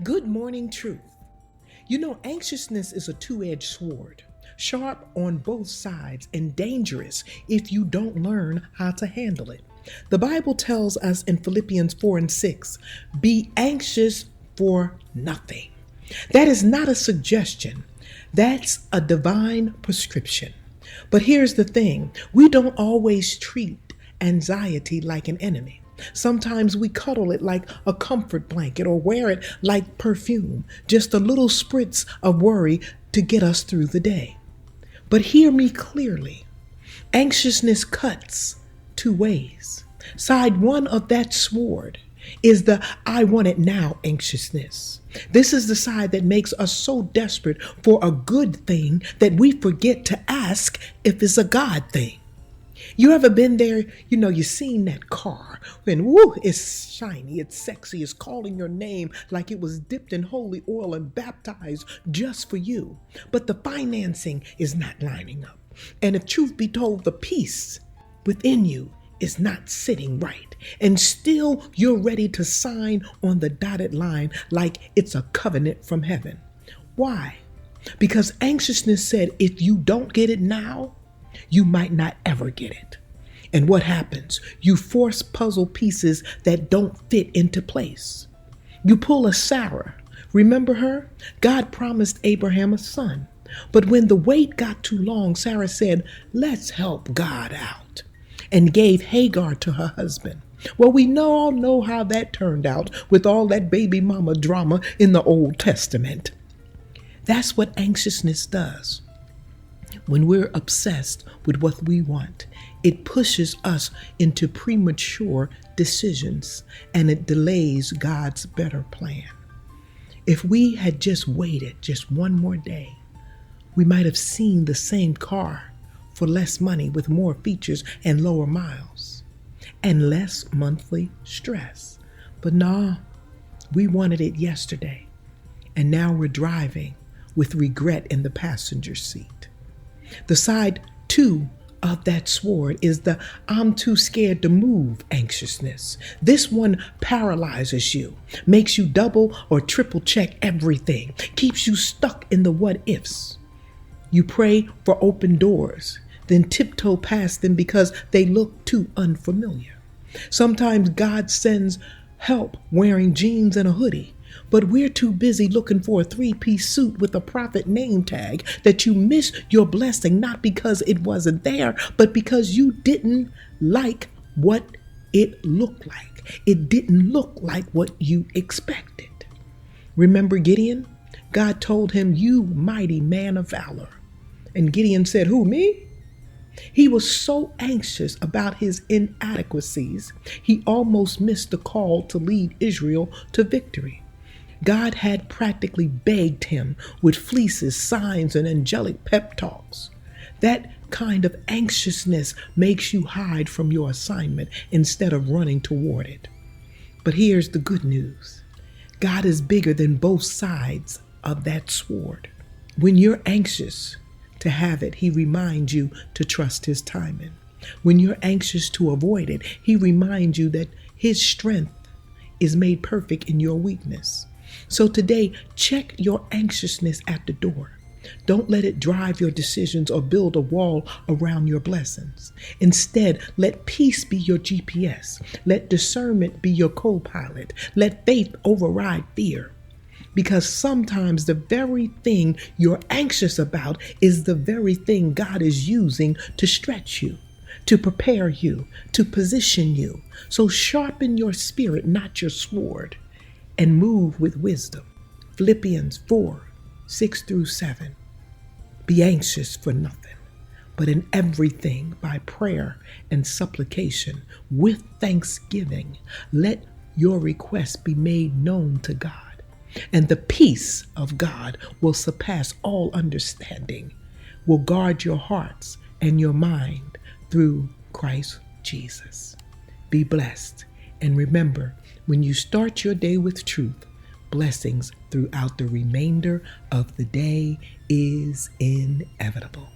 Good morning, truth. You know, anxiousness is a two-edged sword, sharp on both sides and dangerous if you don't learn how to handle it. The Bible tells us in Philippians 4 and 6, be anxious for nothing. That is not a suggestion. That's a divine prescription. But here's the thing, we don't always treat anxiety like an enemy. Sometimes we cuddle it like a comfort blanket or wear it like perfume, just a little spritz of worry to get us through the day. But hear me clearly. Anxiousness cuts two ways. Side one of that sword is the I want it now anxiousness. This is the side that makes us so desperate for a good thing that we forget to ask if it's a God thing. You ever been there? You've seen that car and woo, it's shiny, it's sexy, it's calling your name like it was dipped in holy oil and baptized just for you. But the financing is not lining up. And if truth be told, the peace within you is not sitting right. And still you're ready to sign on the dotted line like it's a covenant from heaven. Why? Because anxiousness said, if you don't get it now, you might not ever get it. And what happens? You force puzzle pieces that don't fit into place. You pull a Sarah. Remember her? God promised Abraham a son. But when the wait got too long, Sarah said, let's help God out, and gave Hagar to her husband. Well, we all know how that turned out with all that baby mama drama in the Old Testament. That's what anxiousness does. When we're obsessed with what we want, it pushes us into premature decisions and it delays God's better plan. If we had just waited just one more day, we might have seen the same car for less money with more features and lower miles and less monthly stress. But nah, we wanted it yesterday, and now we're driving with regret in the passenger seat. The side two of that sword is the I'm too scared to move anxiousness. This one paralyzes you, makes you double or triple check everything, keeps you stuck in the what ifs. You pray for open doors, then tiptoe past them because they look too unfamiliar. Sometimes God sends help wearing jeans and a hoodie, but we're too busy looking for a three-piece suit with a prophet name tag that you miss your blessing, not because it wasn't there, but because you didn't like what it looked like. It didn't look like what you expected. Remember Gideon? God told him, you mighty man of valor. And Gideon said, who, me? He was so anxious about his inadequacies, he almost missed the call to lead Israel to victory. God had practically begged him with fleeces, signs, and angelic pep talks. That kind of anxiousness makes you hide from your assignment instead of running toward it. But here's the good news. God is bigger than both sides of that sword. When you're anxious to have it, he reminds you to trust his timing. When you're anxious to avoid it, he reminds you that his strength is made perfect in your weakness. So today, check your anxiousness at the door. Don't let it drive your decisions or build a wall around your blessings. Instead, let peace be your GPS. Let discernment be your co-pilot. Let faith override fear. Because sometimes the very thing you're anxious about is the very thing God is using to stretch you, to prepare you, to position you. So sharpen your spirit, not your sword, and move with wisdom. Philippians 4, 6 through 7. Be anxious for nothing, but in everything by prayer and supplication with thanksgiving, let your requests be made known to God. And the peace of God will surpass all understanding, will guard your hearts and your mind through Christ Jesus. Be blessed. And remember, when you start your day with truth, blessings throughout the remainder of the day is inevitable.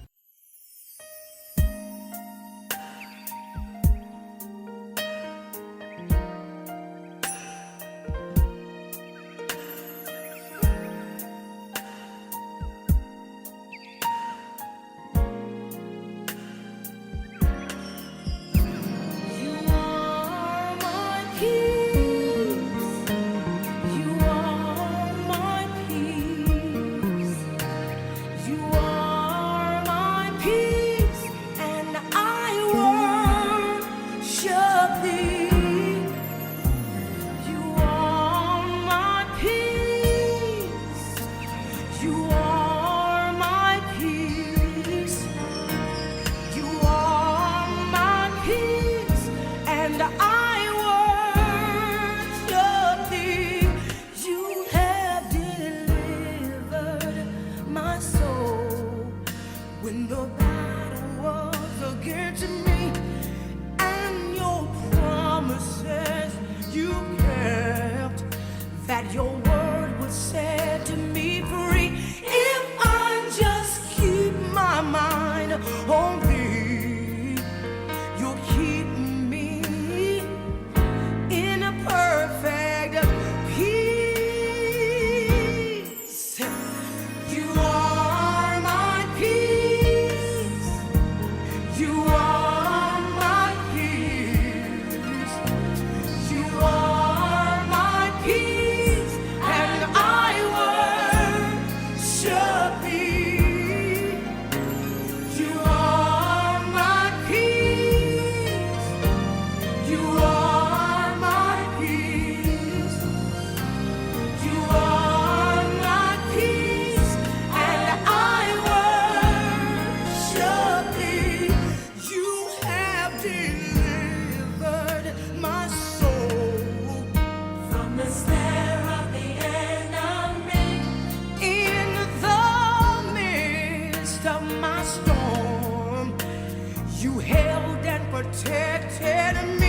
that your word would set me free. If I just keep my mind on thee, you'll keep me in a perfect peace. You are my peace. You are my peace. You are my peace, and I worship thee. You are my peace. You are my peace. You are my peace, and I worship thee. You have delivered my soul from the snare of the enemy. In the midst of my storm, you held and protected me.